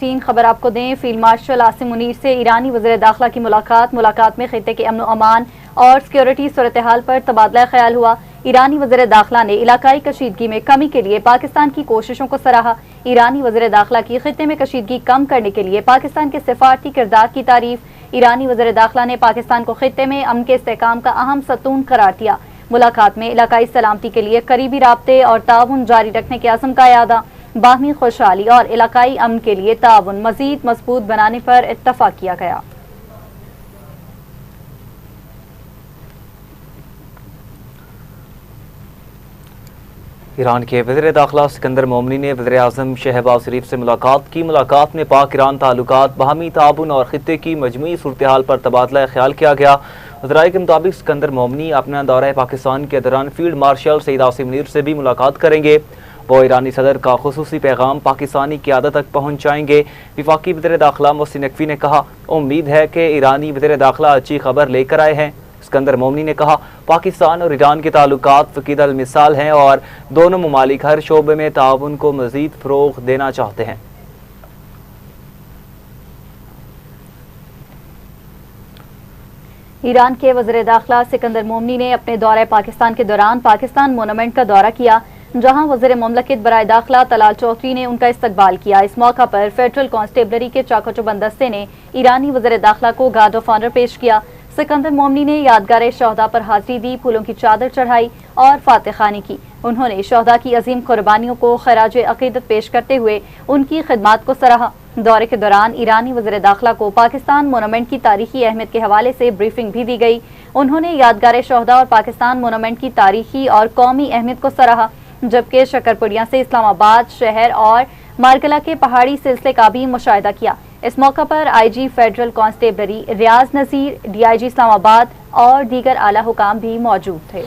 नाज़रीन खबर आपको दें, फील्ड मार्शल आसिम मुनीर से ईरानी वज़ीर दाखिला की मुलाकात में खित्ते के अमन अमान और सिक्योरिटी सूरत हाल पर तबादला ख्याल हुआ। ईरानी वज़ीर दाखिला ने इलाकाई कशीदगी में कमी के लिए पाकिस्तान की कोशिशों को सराहा। ईरानी वज़ीर दाखिला की खित्ते में कशीदगी कम करने के लिए पाकिस्तान के सिफारती किरदार की तारीफ। ईरानी वज़ीर दाखिला ने पाकिस्तान को खित्ते में अमन के इस्तेहकाम का अहम सतून करार दिया। मुलाकात में इलाकाई सलामती के लिए करीबी राब्ते और ताउन जारी रखने के अज़्म का यादा, बाहमी खुशहाली और इलाकाई अमन के लिए ताउन मज़ीद मजबूत बनाने पर इत्तफाक किया गया। ईरान के वज़ीर दाखिला सिकंदर मोमनी ने वज़ीर आज़म शहबाज शरीफ से मुलाकात की। मुलाकात में पाक ईरान ताल्लुकात, बाहमी ताउन और खित्ते की मजमूई सूरत हाल पर तबादला ख्याल किया गया। वज़राए के मुताबिक सिकंदर मोमनी अपना दौरा पाकिस्तान के दौरान फील्ड मार्शल सईद आसिम मुनीर से भी मुलाकात करेंगे। वो ईरानी सदर का खुसूसी पैगाम पाकिस्तानी क़यादत तक पहुँचाएंगे। वफाकी वज़ीर दाखिला मोहसिन नकवी ने कहा, उम्मीद है कि ईरानी वज़ीर दाखिला अच्छी खबर लेकर आए हैं। सिकंदर मोमनी ने कहा, पाकिस्तान और ईरान के ताल्लुकात फ़कीदल मिसाल हैं और दोनों ममालिक हर शोबे में ताउन को मज़ीद फ़रोग़ देना चाहते हैं। ईरान के वज़ीर दाखिला सिकंदर मोमनी ने अपने दौरे पाकिस्तान के दौरान पाकिस्तान मोनूमेंट का दौरा किया, जहां वज़ीर मुमलकत बराए दाखिला तलाल चौधरी ने उनका इस्तकबाल किया। इस मौका पर फेडरल कांस्टेबलरी के चाको-चौबंद दस्ते ने ईरानी वज़ीर दाखिला को गार्ड ऑफ ऑनर पेश किया। सिकंदर मोमनी ने यादगार शहदा पर हाजिरी दी, फूलों की चादर चढ़ाई और फातिहानी की। उन्होंने शहदा की अजीम कुर्बानियों को खराज अकीदत पेश करते हुए उनकी खिदमात को सराहा। दौरे के दौरान ईरानी वज़ीर दाखिला को पाकिस्तान मोनूमेंट की तारीखी अहमियत के हवाले से ब्रीफिंग भी दी गई। उन्होंने यादगार शहदा और पाकिस्तान मोनूमेंट की तारीखी और कौमी अहमियत को सराहा, जबकि शकरपुड़िया से इस्लामाबाद शहर और मारकला के पहाड़ी सिलसिले का भी मुशाहिदा किया। इस मौका पर IG फेडरल कांस्टेबलरी रियाज नज़ीर, DIG इस्लामाबाद और दीगर आला हुकाम भी मौजूद थे।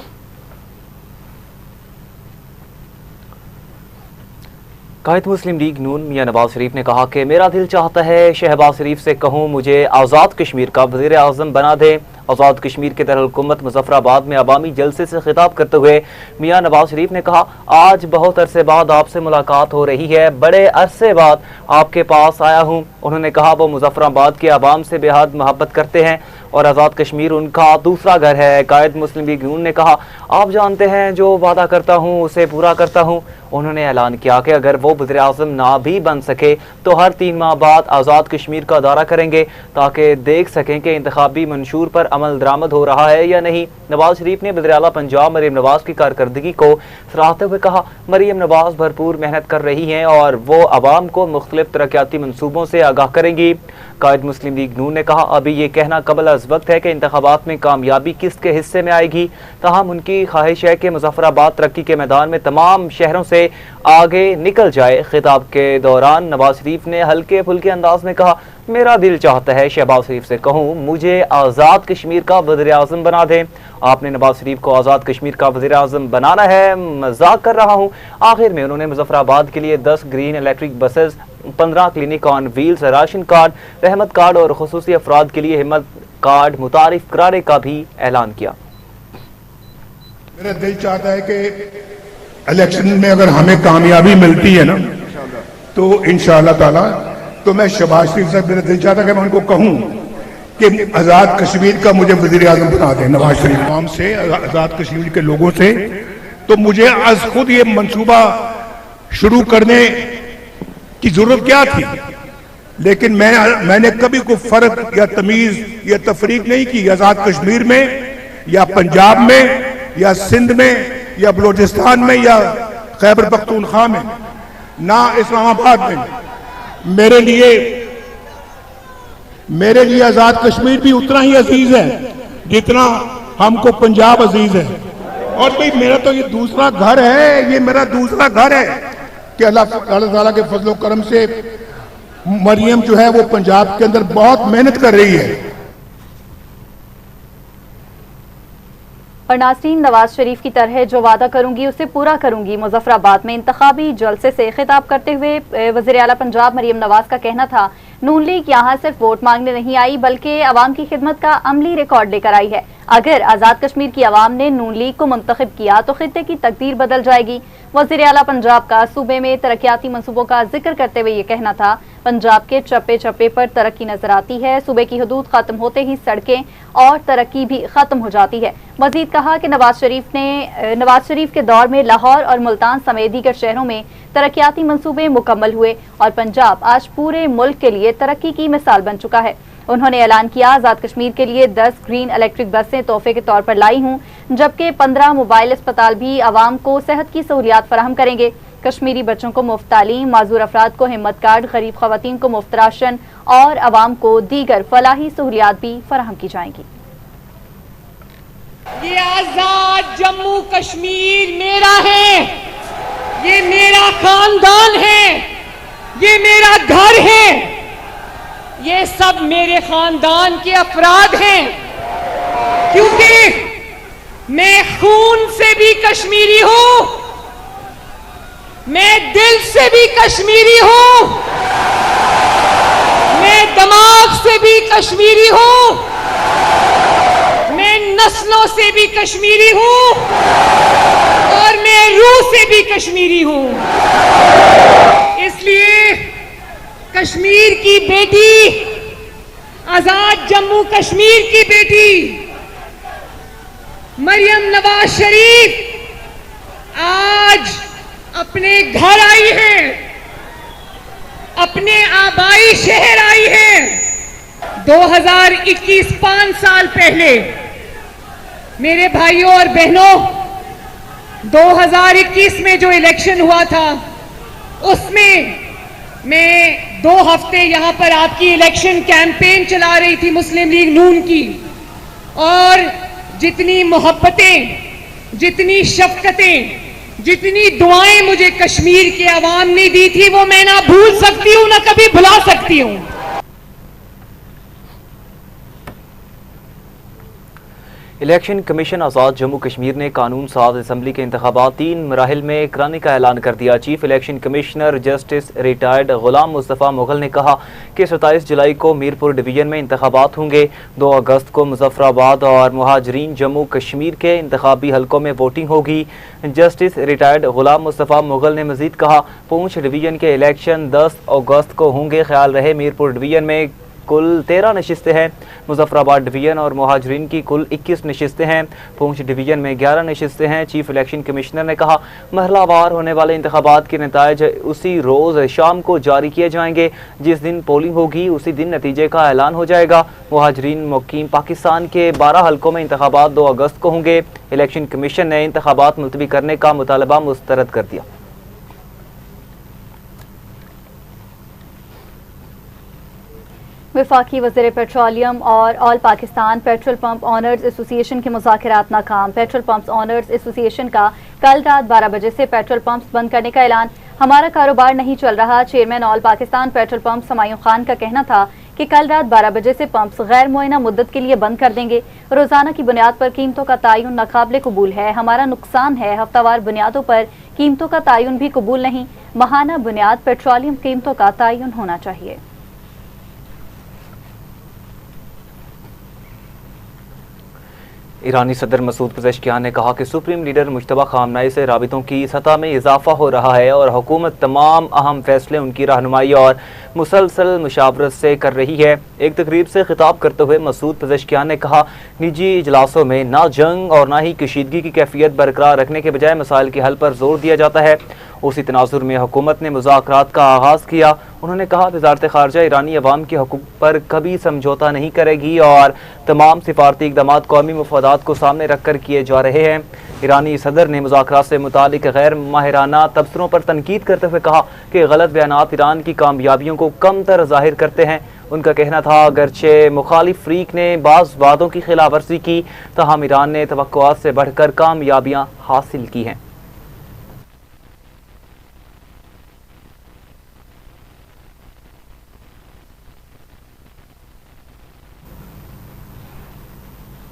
कायद मुस्लिम लीग नून मियां नवाज शरीफ ने कहा कि मेरा दिल चाहता है शहबाज शरीफ से कहूँ मुझे आज़ाद कश्मीर का वज़ीर आज़म बना दे। आज़ाद कश्मीर के दारुल-हुकूमत मुज़फ्फराबाद में अवामी जलसे से खिताब करते हुए मियां नवाज शरीफ ने कहा, आज बहुत अरसे बाद आपसे मुलाकात हो रही है, बड़े अरसे बाद आपके पास आया हूँ। उन्होंने कहा वो मुज़फ्फराबाद के अवाम से बेहद मोहब्बत करते हैं और आज़ाद कश्मीर उनका दूसरा घर है। कायद मुस्लिम लीग नून ने कहा, आप जानते हैं जो वादा करता हूँ उसे पूरा करता हूँ। उन्होंने ऐलान किया कि अगर वो वज़ीर आज़म ना भी बन सके तो हर 3 माह बाद आज़ाद कश्मीर का दौरा करेंगे ताकि देख सकें कि इंतखाबी मंशूर पर अमल दरामद हो रहा है या नहीं। नवाज शरीफ ने वज़ीर आला पंजाब मरीम नवाज की कारकर्दगी को सराहते हुए कहा, मरीम नवाज भरपूर मेहनत कर रही हैं और वो अवाम को मुख्तलिफ तरक्याती मनसूबों से आगाह करेंगी। कायद मुस्लिम लीग नून ने कहा, अभी ये कहना कबल अज़ वक्त है कि इंतखाबात में कामयाबी किसके हिस्से में आएगी, ताहम उनकी ख्वाहिश है कि मुज़फ्फराबाद तरक्की के मैदान में तमाम शहरों से आगे निकल जाए। खिताब के दौरान नवाज शरीफ ने हल्के फुल्के अंदाज में कहा, मेरा दिल चाहता है शहबाज शरीफ से कहूँ मुझे आज़ाद कश्मीर का वज़ीर आज़म बना दें। आपने नवाज शरीफ को आज़ाद कश्मीर का वज़ीर आज़म बनाना है, मजाक कर रहा हूँ। आखिर में उन्होंने मुज़फ्फराबाद के लिए 10 green electric buses, 15 clinic on wheels, ration card, रहमत कार्ड और खुसूसी अफराद के लिए हिम्मत कार्ड मुतारिफ कराने का भी ऐलान किया। मेरा दिल चाहता है कि इलेक्शन में अगर हमें कामयाबी मिलती है ना तो इंशाअल्लाह ताला तो मैं शहबाज शरीफ साहब, मेरा दिल चाहता है कि मैं उनको कहूं कि आज़ाद कश्मीर का मुझे वज़ीर आज़म बना दें। नवाज शरीफ आवाम से, आज़ाद कश्मीर के लोगों से, तो मुझे आज खुद ये मंसूबा शुरू करने की जरूरत क्या थी, लेकिन मैंने कभी कोई फर्क या तमीज या तफरीक नहीं की आज़ाद कश्मीर में या पंजाब में या सिंध में या बलोचिस्तान में या खैबर पख्तूनख्वा में, ना इस्लामाबाद में। मेरे लिए आज़ाद कश्मीर भी उतना ही अजीज है जितना हमको पंजाब अजीज है। और भाई मेरा तो ये दूसरा घर है, ये मेरा दूसरा घर है कि अल्लाह ताला के फजल व करम से मरियम जो है वो पंजाब के अंदर बहुत मेहनत कर रही है। और नाज़रीन, नवाज शरीफ की तरह जो वादा करूंगी उसे पूरा करूंगी। मुज़फ्फराबाद में इंतखाबी जलसे से खिताब करते हुए वज़ीर आला पंजाब मरीम नवाज का कहना था, नून लीग यहाँ सिर्फ वोट मांगने नहीं आई बल्कि अवाम की खिदमत का अमली रिकॉर्ड लेकर आई है। अगर आजाद कश्मीर की अवाम ने नून लीग को मुंतखब किया तो खित्ते की तकदीर बदल जाएगी। वज़ीर आला पंजाब का सूबे में तरक्याती मंसूबों का जिक्र करते हुए ये कहना था, पंजाब के चप्पे चप्पे पर तरक्की नजर आती है। सूबे की हदूद खत्म होते ही सड़कें और तरक्की भी खत्म हो जाती है। मजीद कहा कि नवाज शरीफ के दौर में लाहौर और मुल्तान समेत दीगर शहरों में तरक्याती मंसूबे मुकम्मल हुए और पंजाब आज पूरे मुल्क के लिए तरक्की की मिसाल बन चुका है। उन्होंने ऐलान किया, आजाद कश्मीर के लिए 10 ग्रीन इलेक्ट्रिक बसें तोहफे के तौर पर लाई हूं, जबकि 15 मोबाइल अस्पताल भी आवाम को सेहत की सहूलियात फराहम करेंगे। कश्मीरी बच्चों को मुफ्त तालीम, माजूर अफराद को हिम्मत कार्ड, गरीब खवातीन को मुफ्त राशन और आवाम को दीगर फलाही सहूलियात भी फराहम की जाएंगी। ये आजाद जम्मू कश्मीर मेरा है, ये मेरा खानदान है, ये मेरा घर है, ये सब मेरे खानदान के अफराद हैं, क्योंकि मैं खून से भी कश्मीरी हूं, मैं दिल से भी कश्मीरी हूं, मैं दिमाग से भी कश्मीरी हूं, मैं नस्लों से भी कश्मीरी हूं और मैं रूह से भी कश्मीरी हूं। इसलिए कश्मीर की बेटी, आजाद जम्मू कश्मीर की बेटी मरियम नवाज शरीफ आज अपने घर आई है, अपने आबाई शहर आई है। 2021 5 साल पहले मेरे भाइयों और बहनों, 2021 में जो इलेक्शन हुआ था उसमें मैं 2 हफ्ते यहां पर आपकी इलेक्शन कैंपेन चला रही थी मुस्लिम लीग नून की, और जितनी मोहब्बतें, जितनी शफकतें, जितनी दुआएं मुझे कश्मीर के अवाम ने दी थी वो मैं ना भूल सकती हूं, ना कभी भुला सकती हूं। इलेक्शन कमीशन आज़ाद जम्मू कश्मीर ने कानून साज असम्बली के इंतखाबात 3 मराहिल में कराने का ऐलान कर दिया। Chief election commissioner justice retired Ghulam Mustafa Mughal ने कहा कि 27 जुलाई को मीरपुर डिवीजन में इंतखाबात होंगे। 2 अगस्त को मुजफ्फराबाद और मुहाजिरीन जम्मू कश्मीर के इंतखाबी हलकों में वोटिंग होगी। जस्टिस रिटायर्ड गुलाम मुस्तफ़ा मुगल ने मजीद कहा, पूंछ डिवीजन के इलेक्शन 10 अगस्त को होंगे। ख्याल रहे मीरपुर डिवीजन में कुल 13 नशिस्तें हैं, मुजफ्फराबाद डिवीजन और मुहाजिरीन की कुल 21 नशिस्तें हैं, पूंछ डिवीजन में 11 नशिस्तें हैं। चीफ इलेक्शन कमिश्नर ने कहा, महलावार होने वाले इंतखाबात के नताइज उसी रोज़ शाम को जारी किए जाएंगे। जिस दिन पोलिंग होगी उसी दिन नतीजे का ऐलान हो जाएगा। मुहाजिरीन मुकीम पाकिस्तान के 12 हलकों में इंतखाबात 2 अगस्त को होंगे। इलेक्शन कमीशन ने इंतखाबात मुलतवी करने का मुतालबा मुस्तरद कर दिया। वफाकी वज़ीर पेट्रोलियम और all Pakistan petrol pump owners association के मुज़ाकरात नाकाम। पेट्रोल पंप्स ऑनर्स एसोसिएशन का कल रात 12 बजे से पेट्रोल पंप्स बंद करने का ऐलान। हमारा कारोबार नहीं चल रहा। Chairman all Pakistan petrol pump Samayun Khan का कहना था कि कल रात 12 बजे से पंप्स गैर मुअय्यना मुद्दत के लिए बंद कर देंगे। रोजाना की बुनियाद पर कीमतों का तयन नाकाबिले कबूल है। हमारा नुकसान है। हफ्तावार बुनियादों पर कीमतों का तयन भी कबूल नहीं। माहाना बुनियाद पेट्रोलियम कीमतों का तयन होना चाहिए। ईरानी सदर मसूद पज़ेश्कियान ने कहा कि सुप्रीम लीडर मुश्तबा खामनाई से राबितों की सतह में इजाफा हो रहा है और हुकूमत तमाम अहम फैसले उनकी रहनुमाई और मुसलसल मुशावरत से कर रही है। एक तकरीब से खिताब करते हुए मसूद पज़ेश्कियान ने कहा, निजी इजलासों में ना जंग और ना ही कशीदगी की कैफियत बरकरार रखने के बजाय मसाइल के हल पर जोर दिया जाता है। उसी तनाजुर में हुकूमत ने मुज़ाकरात का आगाज़ किया। उन्होंने कहा, वज़ारत ख़ारजा ईरानी अवाम के हकूक़ पर कभी समझौता नहीं करेगी और तमाम सिफारती इक़दाम कौमी मफादात को सामने रख कर किए जा रहे हैं। ईरानी सदर ने मुज़ाकरात से मुतालिक गैर माहिराना तबसरों पर तनकीद करते हुए कहा कि गलत बयानात ईरान की कामयाबियों को कमतर ज़ाहिर करते हैं। उनका कहना था, अगरचे मुखालिफ फ़रीक ने बाज़ वादों की खिलाफ वर्जी की, ताहम ईरान ने तवक्कुआत से बढ़कर कामयाबियाँ हासिल की हैं।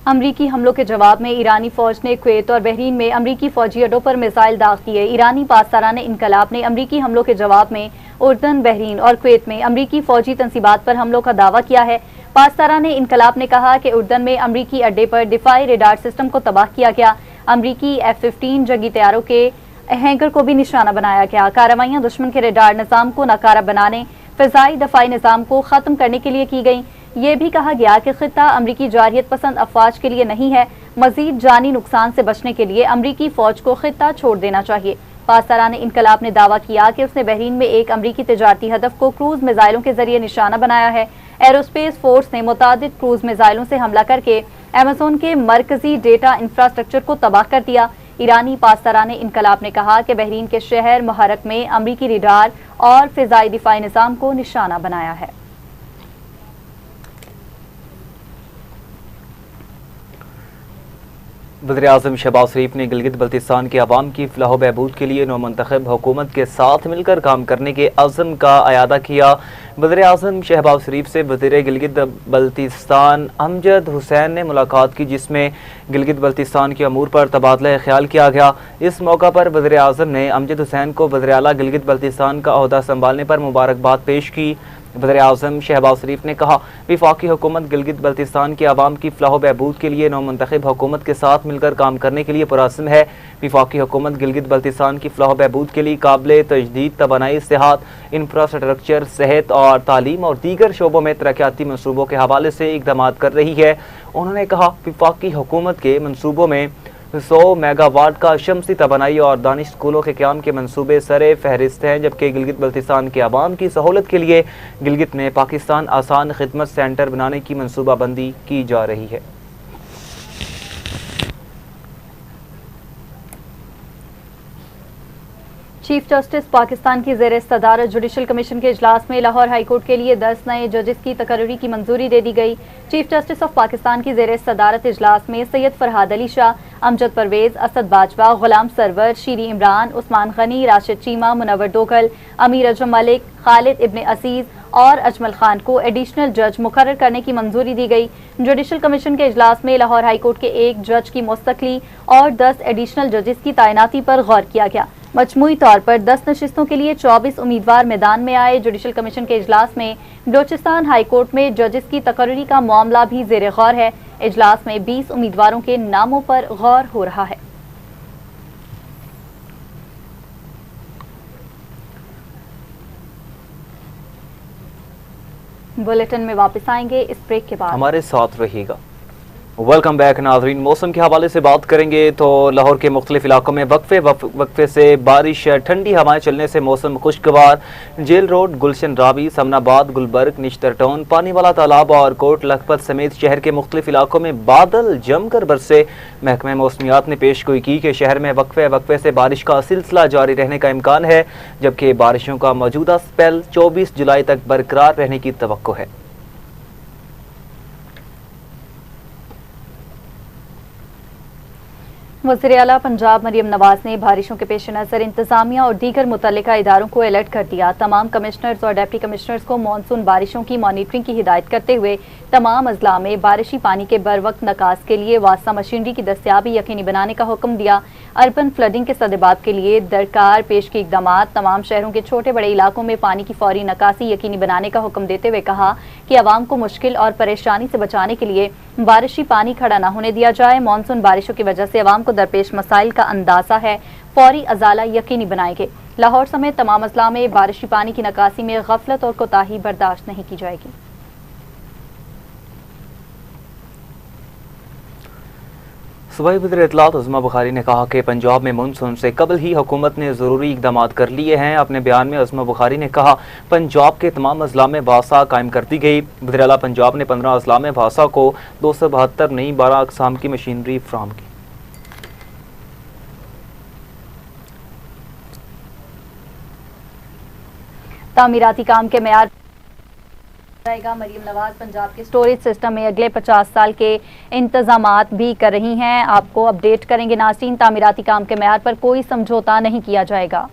अमरीकी हमलों के जवाब में ईरानी फौज ने कुवैत और बहरीन में अमरीकी फौजी अड्डों पर मिसाइल दाग दिए। ईरानी पासदारान इनकलाब ने अमरीकी हमलों के जवाब में उर्दन, बहरीन और कुवैत में अमरीकी फौजी तंसीबात पर हमलों का दावा किया है। पासदारान इनकलाब ने कहा कि उर्दन में अमरीकी अड्डे पर दिफाई रेडार सिस्टम को तबाह किया गया। अमरीकी F-15 जंगी तैयारों के हैंगर को भी निशाना बनाया गया। कार्रवाइयां दुश्मन के रेडार निज़ाम को नाकारा बनाने, फिजाई दफाई निज़ाम को खत्म करने के लिए की गई। ये भी कहा गया कि खित्ता अमरीकी जारियत पसंद अफवाज के लिए नहीं है। मजीद जानी नुकसान से बचने के लिए अमरीकी फौज को खित्ता छोड़ देना चाहिए। पासदारान इनकलाब ने दावा किया कि उसने बहरीन में एक अमरीकी तिजारती हदफ को क्रूज मिसाइलों के जरिए निशाना बनाया है। एरोस्पेस फोर्स ने मुतादिद क्रूज मिसाइलों से हमला करके अमेज़न के मरकजी डेटा इंफ्रास्ट्रक्चर को तबाह कर दिया। ईरानी पासदारान इनकलाब ने कहा कि बहरीन के शहर मुहर्रक में अमरीकी रेडार और फिजाई दिफाई निज़ाम को निशाना बनाया है। वज़ीर-ए-आज़म शहबाज शरीफ ने गिलगित बल्तिस्तान के अवाम की फलाह बहबूद के लिए नौमंतखब हुकूमत के साथ मिलकर काम करने के अज़्म का अयादा किया। वज़ीर-ए-आज़म शहबाज शरीफ से वज़ीर गिलगित बल्तिस्तान अमजद हुसैन ने मुलाकात की, जिसमें गिलगित बल्तिस्तान के अमूर पर तबादला ख्याल किया गया। इस मौका पर वज़ीर-ए-आज़म ने अमजद हुसैन को वज़ीर आला गिलगित बल्तिस्तान का ओहदा संभालने पर मुबारकबाद पेश की। वज़ीर-ए-आज़म शहबाज शरीफ ने कहा, वफाकी हुकूमत गिलगित बल्तिस्तान के अवाम की फलाह बहबूद के लिए नौमंतखब हुकूमत के साथ मिलकर काम करने के लिए पुरअज़्म है। वफाकी हुकूमत गिलगित बल्तिस्तान की फलाह बहबूद के लिए काबिल तजदीद तवानाई, सेहत, इंफ्रास्ट्रक्चर, सेहत और तालीम और दीगर शोबों में तरक्याती मनसूबों के हवाले से इक़दाम कर रही है। उन्होंने कहा, वफाकी हुकूमत के मनसूबों में 100 मेगावाट का शमसी तवानाई और दानिश स्कूलों के क़याम के मनसूबे सरे फहरिस्त हैं, जबकि गिलगित बल्तिस्तान के अवाम की सहूलत के लिए गिलगित में पाकिस्तान आसान खिदमत सेंटर बनाने की मनसूबाबंदी की जा रही है। चीफ जस्टिस पाकिस्तान की ज़ेर सदारत जुडिशल कमीशन के इजलास में लाहौर हाईकोर्ट के लिए 10 नए जजेस की तकर्री की मंजूरी दे दी गई। चीफ जस्टिस ऑफ पाकिस्तान की ज़ेर सदारत इजलास में सैयद फरहाद अली शाह, अमजद परवेज, असद बाजवा, गुलाम सरवर, शीरी इमरान, उस्मान गनी, राशिद चीमा, मुनव्वर दोगल, अमीर अजम मलिक, खालिद इब्ने असीज और अजमल खान को एडिशनल जज मुकर्रर करने की मंजूरी दी गई। जुडिशल कमीशन के इजलास में लाहौर हाईकोर्ट के एक जज की मुस्तकली और 10 एडिशनल जजेस की तैनाती पर गौर किया गया। मजमूई तौर पर 10 नशिस्तों के लिए 24 उम्मीदवार मैदान में आए। जुडिशल कमीशन के इजलास में बलोचिस्तान हाईकोर्ट में जजेस की तकर्री का मामला भी ज़ेर गौर है। इजलास में 20 उम्मीदवारों के नामों पर गौर हो रहा है। बुलेटिन में वापस आएंगे इस ब्रेक के बाद, हमारे साथ रहिएगा। वेलकम बैक नाजरीन। मौसम के हवाले से बात करेंगे तो लाहौर के मुख्तलिफ इलाकों में वक्फे से बारिश, ठंडी हवाएं चलने से मौसम खुशगवार। जेल रोड, गुलशन रावी, समनाबाद, गुलबर्ग, निश्तर टाउन, पानी वाला तालाब और कोट लखपत समेत शहर के मुख्तलिफ इलाकों में बादल जमकर बरसे। महकमा मौसमियात ने पेशगोई की कि शहर में वक्फे से बारिश का सिलसिला जारी रहने का इम्कान है, जबकि बारिशों का मौजूदा स्पेल 24 जुलाई तक बरकरार रहने की तवक्को है। वज़ीर आला पंजाब मरियम नवाज ने बारिशों के पेश नज़र इंतजामिया और दीगर मुतल्लिका इदारों को अलर्ट कर दिया। तमाम कमिश्नर्स और डिप्टी कमिश्नर्स को मानसून बारिशों की मॉनिटरिंग की हिदायत करते हुए तमाम अजला में बारिशी पानी के बर वक्त निकास के लिए वास्ता मशीनरी की दस्तियाबी यकीनी बनाने का हुक्म दिया। अर्बन फ्लडिंग के सद्देबाब के लिए दरकार पेश की इकदाम। तमाम शहरों के छोटे बड़े इलाकों में पानी की फौरी निकासी यकीनी बनाने का हुक्म देते हुए कहा कि आवाम को मुश्किल और परेशानी से बचाने के लिए बारिशी पानी खड़ा न होने दिया जाए। मानसून बारिशों की वजह से आवाम को दरपेश मसाइल का अंदाजा है, फौरी अजाला यकीनी बनाएंगे। लाहौर समेत तमाम अजला में बारिशी पानी की निकासी में गफलत और कोताही बर्दाश्त नहीं की जाएगी। सूबाई वज़ीर इत्तलात उज़्मा बुखारी ने कहा कि पंजाब में मानसून से कबल ही हुकूमत ने ज़रूरी इक़दाम कर लिए हैं। अपने बयान में उज़्मा बुखारी ने कहा, पंजाब के तमाम अजला में भाषा कायम कर दी गई। वज़ीर आला पंजाब ने 15 अजला में भाषा को 272 नई 12 अक़साम की मशीनरी फ्राहम की। तामीराती काम के मेयार जाएगा। मरियम नवाज पंजाब के स्टोरेज सिस्टम में अगले 50 साल के इंतजामात भी कर रही हैं। आपको अपडेट करेंगे नाज़रीन। तामीराती काम के मेयार पर कोई समझौता नहीं किया जाएगा।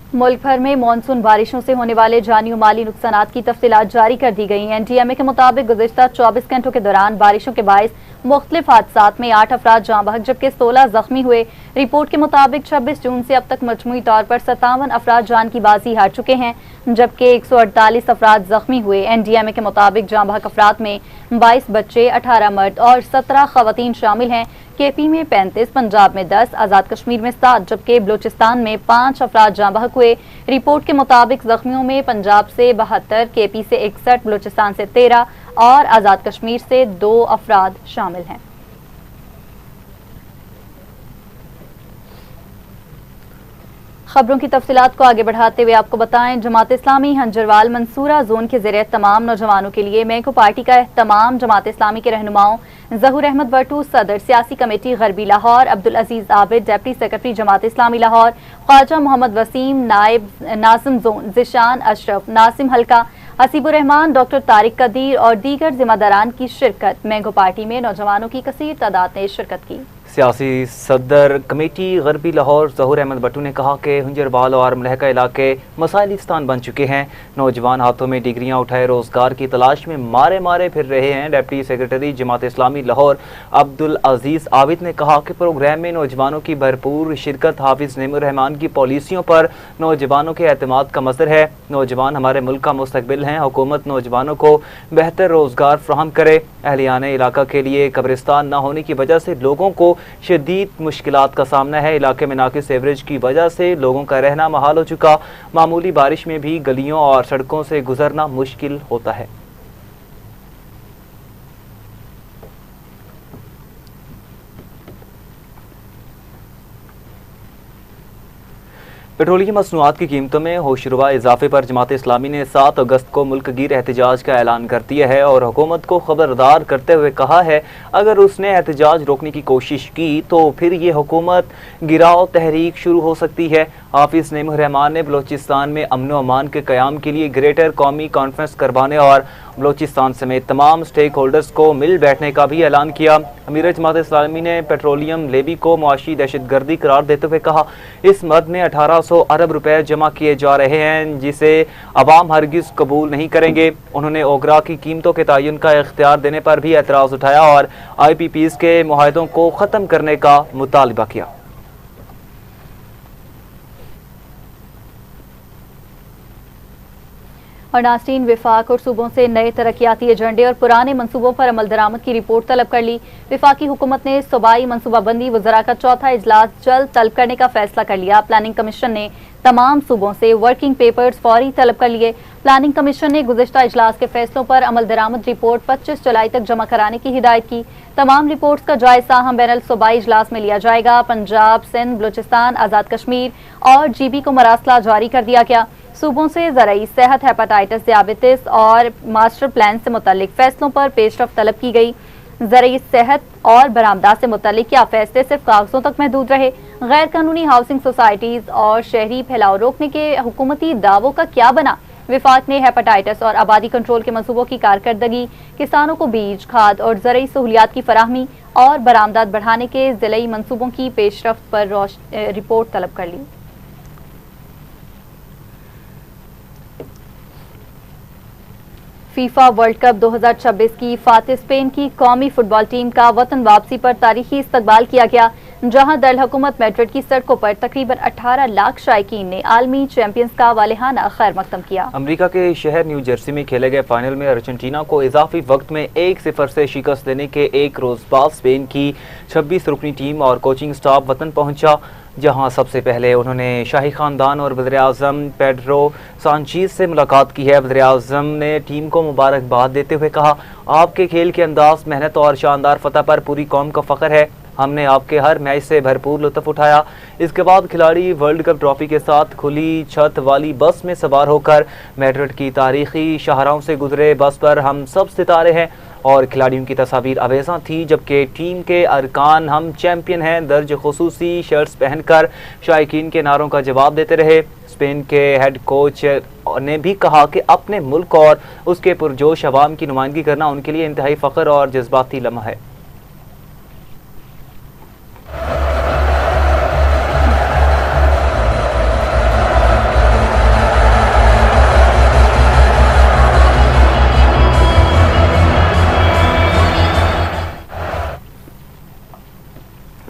मुल्क भर में मानसून बारिशों से होने वाले जानी और माली नुकसानात की तफसीलात जारी कर दी गई हैं। एनडीएमए के मुताबिक गुज़िश्ता 24 घंटों के दौरान बारिशों के बायस मुख्तलिफ हादसात में 8 अफराद जाँ बहक जबकि 16 जख्मी हुए। रिपोर्ट के मुताबिक 26 जून से अब तक मजमूई तौर पर 57 अफराद जान की बाजी हार चुके हैं जबकि 148 अफराद जख्मी हुए। एनडीएमए के मुताबिक जाँ बहक अफराद में 22 बच्चे, 18 मर्द और 17 खवातीन शामिल हैं। केपी में 35, पंजाब में 10, आज़ाद कश्मीर में 7 जबकि बलूचिस्तान में 5 अफराद जाँ बहक हुए। रिपोर्ट के मुताबिक जख्मियों में पंजाब से 72, केपी से 61, बलूचिस्तान से 13 और आज़ाद कश्मीर से 2 अफराद शामिल हैं। खबरों की तफसीलात को आगे बढ़ाते हुए आपको बताएं, जमात इस्लामी हंजरवाल मंसूरा जोन के ज़रिए तमाम नौजवानों के लिए मैको पार्टी का तमाम जमात इस्लामी के रहनुमाओं ज़हूर अहमद भट्टू सदर सियासी कमेटी गरबी लाहौर, अब्दुल अजीज आबिद डिप्टी सेक्रेटरी जमात इस्लामी लाहौर, ख्वाजा मोहम्मद वसीम नायब नाजिम जोन, जिशान अशरफ नासिम हल्का, हसीबुर रहमान, डॉक्टर तारिक कदीर और दीगर जिम्मेदारान की शिरकत। मैंगो पार्टी में नौजवानों की कसीर तादाद ने शिरकत की। सियासी सदर कमेटी गरबी लाहौर ज़हूर अहमद भट्टू ने कहा कि हुंजरबाल और मलहका इलाके मसाइलिस्तान बन चुके हैं। नौजवान हाथों में डिग्रियां उठाए रोजगार की तलाश में मारे मारे फिर रहे हैं। डिप्टी सेक्रेटरी जमात इस्लामी लाहौर अब्दुल अजीज आबिद ने कहा कि प्रोग्राम में नौजवानों की भरपूर शिरकत हाफिज नेमुर रहमान की पॉलिसियों पर नौजवानों के एतमाद का मसदर है। नौजवान हमारे मुल्क का मुस्तकबिल हैं। हुकूमत नौजवानों को बेहतर रोजगार फ्राहम करे। अहलियाने इलाका के लिए कब्रिस्तान न होने की वजह से लोगों को शदीद मुश्किलात का सामना है। इलाके में नाकिस एवरेज की वजह से लोगों का रहना महाल हो चुका। मामूली बारिश में भी गलियों और सड़कों से गुजरना मुश्किल होता है। पेट्रोलियम मसनूआत की कीमतों में होशरुबा इजाफे पर जमात इस्लामी ने 7 अगस्त को मुल्क गिर एहतजाज का ऐलान कर दिया है और हुकूमत को खबरदार करते हुए कहा है अगर उसने एहतजाज रोकने की कोशिश की तो फिर ये हुकूमत गिराव तहरीक शुरू हो सकती है। हाफिज नेमुर रहमान ने बलोचिस्तान में अमन व अमान के क़याम के लिए ग्रेटर कौमी कॉन्फ्रेंस करवाने और बलोचिस्तान समेत तमाम स्टेक होल्डर्स को मिल बैठने का भी ऐलान किया। अमीर जमात इस्लामी ने पेट्रोलियम लेवी को मुआशी दहशतगर्दी करार देते हुए कहा इस मद में 1800 अरब रुपए जमा किए जा रहे हैं जिसे अवाम हरगिज कबूल नहीं करेंगे। उन्होंने ओगरा की कीमतों के तयन का इख्तियार देने पर भी एतराज़ उठाया और IPPs के मुआहदों को ख़त्म करने का मुतालबा किया। और नाज़रीन, विफाक और सूबों से नए तरक्याती एजेंडे और पुराने मनसूबों पर अमल दरामद की रिपोर्ट तलब कर ली। विफाकी हुकूमत ने सूबाई मनसूबाबंदी वज़रा का चौथा इजलास जल्द तलब करने का फैसला कर लिया। प्लानिंग कमीशन ने तमाम सूबों से वर्किंग पेपर्स फौरी तलब कर लिए। प्लानिंग कमीशन ने गुज़िश्ता इजलास के फैसलों पर अमल दरामद रिपोर्ट 25 जुलाई तक जमा कराने की हिदायत की। तमाम रिपोर्ट्स का जायजा हम बैनुल सूबाई इजलास में लिया जाएगा। पंजाब, सिंध, बलूचिस्तान, आज़ाद कश्मीर और GB को मरासला जारी कर दिया गया। सूबों से ज़राई सेहत, हेपेटाइटिस, दियाबितिस और मास्टर प्लान से मुतल्लिक फैसलों पर पेशरफ तलब की गई। ज़राई सेहत और बरामदात से मुतल्लिक क्या फैसले सिर्फ कागजों तक महदूद रहे? गैर कानूनी हाउसिंग सोसाइटीज़ और शहरी फैलाव रोकने के हुकूमती दावों का क्या बना? विफाक ने हेपेटाइटिस और आबादी कंट्रोल के मनसूबों की कारकर्दगी, किसानों को बीज, खाद और ज़राई सहूलियात की फराहमी और बरामदात बढ़ाने के ज़िलई मनसूबों की पेशरफ पर रिपोर्ट तलब कर ली। फीफा वर्ल्ड कप 2026 की फातिह स्पेन की कौमी फुटबॉल टीम का वतन वापसी पर तारीखी इस्तकबाल किया गया, जहां दरअसल हुकूमत मैड्रिड की सड़कों पर तकरीबन 18 लाख शायकीन ने आलमी चैंपियंस का वालिहाना खैर मकदम किया। अमेरिका के शहर न्यू जर्सी में खेले गए फाइनल में अर्जेंटीना को इजाफी वक्त में 1-0 से शिकस्त देने के एक रोज बाद स्पेन की 26 रुकनी टीम और कोचिंग स्टाफ वतन पहुंचा, जहां सबसे पहले उन्होंने शाही खानदान और वज़ीर-ए-आज़म पेड्रो सांचेज़ से मुलाकात की है। वज़ीर-ए-आज़म ने टीम को मुबारकबाद देते हुए कहा आपके खेल के अंदाज, मेहनत और शानदार फतह पर पूरी कौम का फ़ख्र है। हमने आपके हर मैच से भरपूर लुत्फ़ उठाया। इसके बाद खिलाड़ी वर्ल्ड कप ट्रॉफी के साथ खुली छत वाली बस में सवार होकर मैड्रिड की तारीखी शाहराहों से गुजरे। बस पर हम सब सितारे हैं और खिलाड़ियों की तस्वीर अवेज़ा थी, जबकि टीम के अरकान हम चैंपियन हैं दर्ज खुसूसी शर्ट्स पहनकर शायकीन के नारों का जवाब देते रहे। स्पेन के हेड कोच ने भी कहा कि अपने मुल्क और उसके पुरजोश अवाम की नुमाइंदगी करना उनके लिए इंतहाई फ़ख्र और जज्बाती लम्हा है।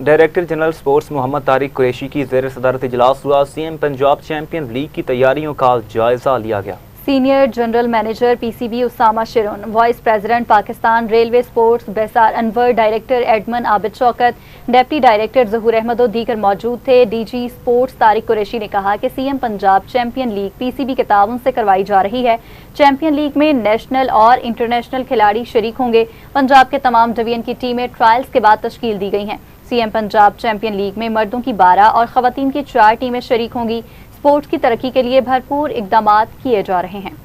Director general sports Mohammad Tariq Qureshi की ज़ेर सदारत इजलास हुआ। सीएम पंजाब चैंपियन लीग की तैयारियों का जायजा लिया गया। Senior general manager PCB Usama Shiron, vice president Pakistan railway sports Besar Anwar, director admin Abid Shaukat, deputy director Zahoor Ahmed और दीगर मौजूद थे। डीजी स्पोर्ट्स तारिक कुरैशी ने कहा कि CM Punjab champion league PCB के ताउन से करवाई जा रही है। चैंपियन लीग में नेशनल और इंटरनेशनल खिलाड़ी शरीक होंगे। पंजाब के तमाम डिवीजन की टीमें ट्रायल्स के बाद तश्कील दी गई हैं। सीएम पंजाब चैंपियन लीग में मर्दों की 12 और खवातीन की 4 टीमें शरीक होंगी। स्पोर्ट्स की तरक्की के लिए भरपूर इक़दामात किए जा रहे हैं।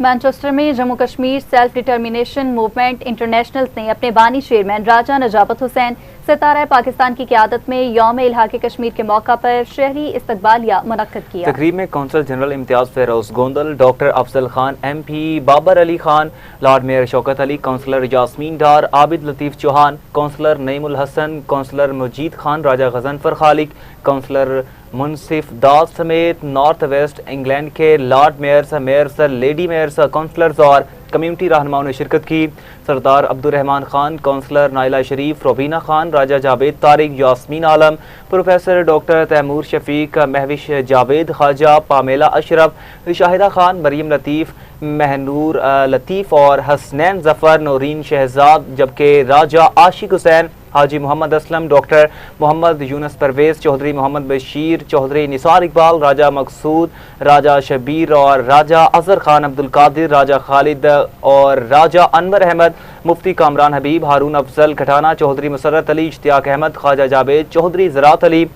मैनचेस्टर में Jammu Kashmir self determination movement international ने अपने बानी चेयरमैन राजा नजाबत हुसैन सितारा पाकिस्तान की क़यादत में यौम इल्हाक़े कश्मीर के मौका पर शहरी इस्तकबालिया मुनक्कद किया। तकरीब में consul general Imtiaz Feroz Gondal, doctor Afzal Khan MP, Babar Ali Khan, lord mayor Shaukat Ali, councillor Yasmeen Dar, Abid Latif Chauhan, councillor Naeemul Hasan, councillor Majeed Khan, Raja Ghazanfar Khaliq, councillor Munsif Das समेत नॉर्थ वेस्ट इंग्लैंड के lord mayors, lady mayors, councillors और कम्युनिटी रहनुमाओं ने शिरकत की। Sardar Abdurrahman Khan, councillor Naila Sharif, Robina Khan, Raja Javed Tariq, Yasmeen Alam, professor doctor Taimur Shafiq, Mahwish Javed Khwaja, Pamela Ashraf, Shahida Khan, Maryam लतीफ़, महनूर लतीफ़ और हसनैन जफ़र, नौरीन शहजाद, जबकि राजा आशिक हुसैन, हाजी मोहम्मद असलम, डॉक्टर मोहम्मद यूनुस परवेज़, चौधरी मोहम्मद बशीर, चौधरी निसार इकबाल, राजा मकसूद, राजा शबीर और राजा अजहर खान अब्दुल कादिर, राजा खालिद और राजा अनवर अहमद, मुफ्ती कामरान हबीब, हारून अफजल खटाना, चौधरी मुसर्रत अली, इश्तियाक अहमद, ख्वाजा जावेद, चौधरी ज़रात अली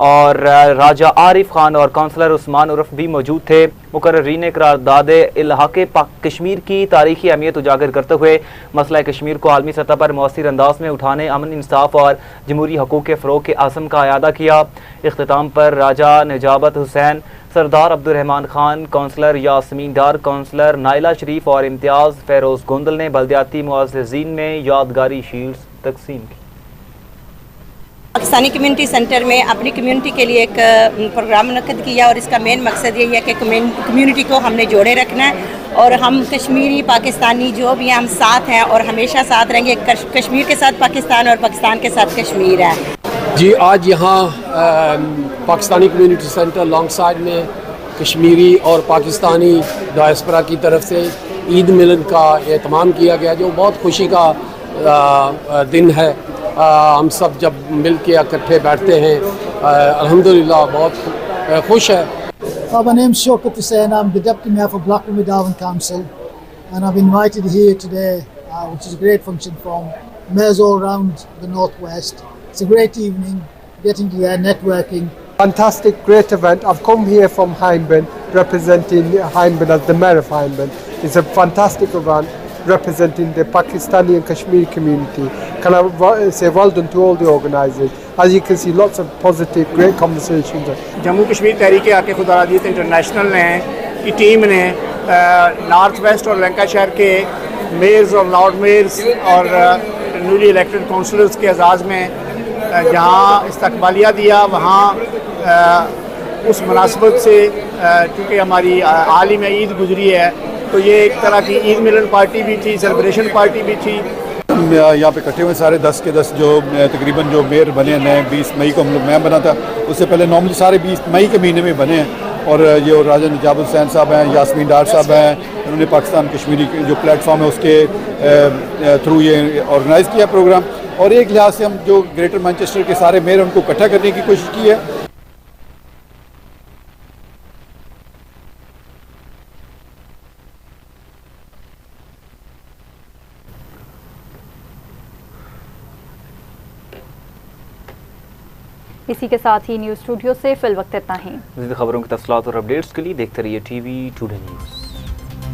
और राजा आरिफ खान और काउंसलर उस्मान उर्फ भी मौजूद थे। मुकर्रीन करारदाद इल्हाक़े कश्मीर की तारीखी अहमियत उजागर करते हुए मसला कश्मीर को आलमी सतह पर मौसर अंदाज में उठाने, अमन इंसाफ और जमहूरी हकूक़ के फ़रोग़ के आज़म का अयादा किया। इख्तिताम पर राजा नजाबत हुसैन, सरदार अब्दुर्रहमान खान, काउंसलर यास्मीन डार, काउंसलर नाइला शरीफ और इम्तियाज़ फेरोज़ गोंदल ने बल्दियाती मुअज़्ज़िज़ीन में यादगारी शील्ड्स तकसीम की। पाकिस्तानी कम्युनिटी सेंटर में अपनी कम्युनिटी के लिए एक प्रोग्राम मुनक्कद किया और इसका मेन मकसद यही है कि कम्युनिटी को हमने जोड़े रखना है और हम कश्मीरी पाकिस्तानी जो भी हैं हम साथ हैं और हमेशा साथ रहेंगे। कश्मीर के साथ पाकिस्तान और पाकिस्तान के साथ कश्मीर है। जी, आज यहाँ Pakistani community centre long side में कश्मीरी और पाकिस्तानी डायस्पोरा की तरफ से ईद मिलन का एहतमाम किया गया, जो बहुत खुशी का दिन है। हम सब जब मिल के इकट्ठे बैठते हैं, अल्हम्दुलिल्लाह बहुत खुश है। My name is Shaukat Hussain. I'm the Deputy Mayor for Blackburn Darwen Council, and I've been invited here today, which is a great function from mayors all around the northwest. It's a great evening, getting together, networking. Fantastic, great event. I've come here from Hyndburn, representing Hyndburn as the mayor of Hyndburn. It's a fantastic event, representing the Pakistani and Kashmiri community. Can I say well done to all the organisers. As you can see, lots of positive, great conversations. Jammu Kashmir तहरीक आके खुदारादियत international ने की team ने north west और Lancashire के Myers और Lord Myers और newly elected counsellors के एजाज़ में जहाँ इस्तकबालिया दिया, वहाँ उस मुनासबत से क्योंकि हमारी हाल ही में ईद गुजरी है, तो ये एक तरह की ईद मिलन पार्टी भी थी, सेलिब्रेशन पार्टी भी थी। हम यहाँ पे इकट्ठे हुए सारे 10 के 10 जो तकरीबन जो मेयर बने नए, 20 मई को हम लोग मैं बना था, उससे पहले नॉर्मली सारे 20 मई के महीने में बने हैं। और ये राजा नजाबत हुसैन साहब हैं, यास्मीन डार साहब हैं, उन्होंने पाकिस्तान कश्मीरी जो प्लेटफॉर्म है उसके थ्रू ये ऑर्गेनाइज़ किया प्रोग्राम। और एक लिहाज से हम जो ग्रेटर मैनचेस्टर के सारे मेयर उनको इकट्ठा करने की कोशिश की है। इसी के साथ ही न्यूज़ स्टूडियो से फिल वक्त इतना ही। मज़ीद खबरों की तफसीलात और अपडेट्स के लिए देखते रहिए TV टुडे न्यूज़।